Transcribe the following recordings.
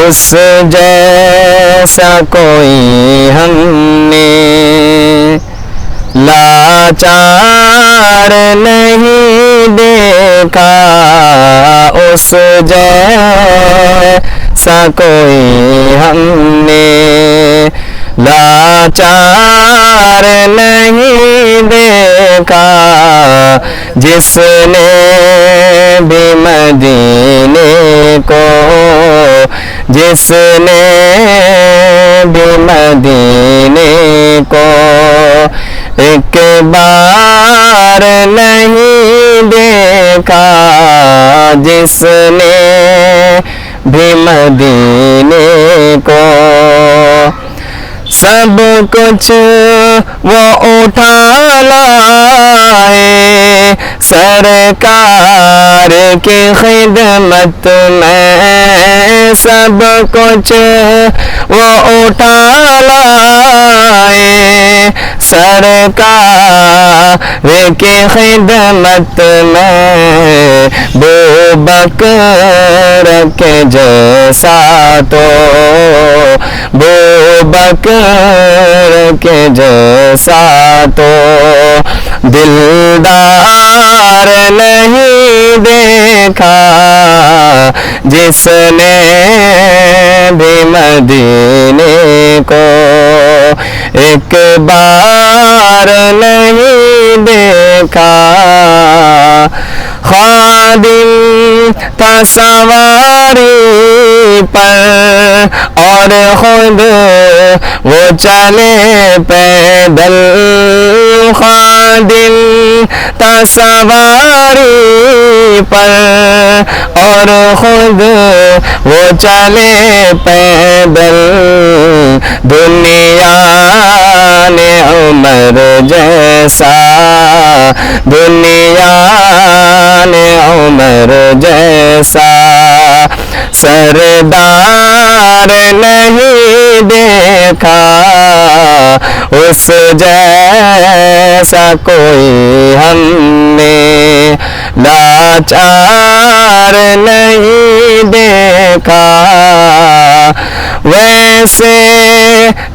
اس جیسا کوئی ہم نے لاچار نہیں دیکھا، اس جیسا کوئی ہم نے لاچار نہیں دیکھا، جس نے بھی مدینے کو، جس نے بھی مدینے کو ایک بار نہیں دیکھا، جس نے بھی مدینے کو سب کچھ وہ اٹھا لائے سرکار کی خدمت میں، سب کچھ وہ اٹھا لائے سرکار کی خدمت میں، بوبکر کے جیسا تو، بوبکر کے جیسا تو دلدار نہیں دیکھا، جس نے بھی مدینے کو ایک بار نہیں دیکھا۔ خادم تھا سواری پر اور خود وہ چلے پیدل، خادم تھا سواری پر اور خود وہ چلے پیدل، دنیا نے عمر جیسا، دنیا نے عمر جیسا سردار نہیں دیکھا، اس جیسا کوئی ہم نے لاچار نہیں دیکھا۔ ویسے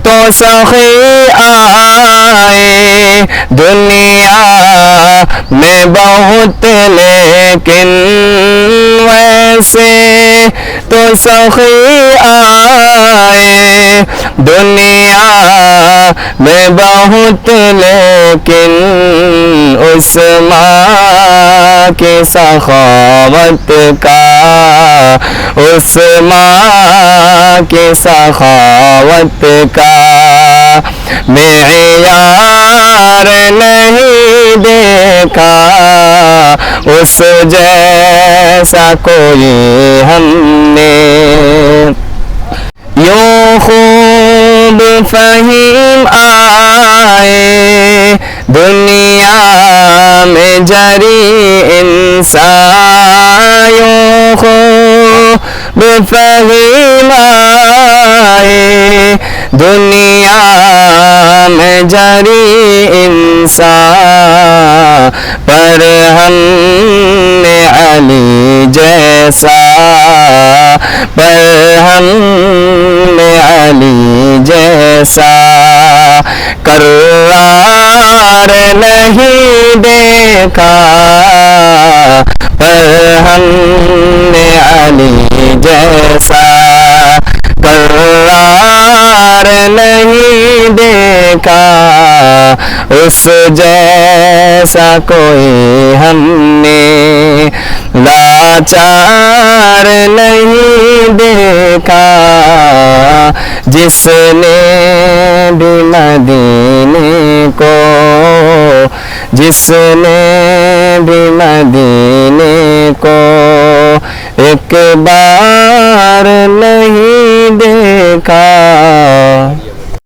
تو سخی آئے دنیا میں بہت، لیکن ویسے تو سخی آئے دنیا میں بہت، لیکن اس ماں کی سخاوت کا، اس ماں کی سخاوت کا معیار نہیں دیکھا، اس جیسا کوئی ہم نے۔ یوں خوب فہیم آئے دنیا میں جری انسان، یوں خوب فہیم آئے دنیا میں جری انسان، پر ہم نے علی جیسا، پر ہم نے علی جیسا کرار نہیں دیکھا، پر ہم نے علی جیسا کرار نہیں دیکھا، اس جیسا کوئی ہم نے لاچار نہیں دیکھا، جس نے بھی مدینے کو، جس نے بھی مدینے کو ایک بار نہیں دیکھا۔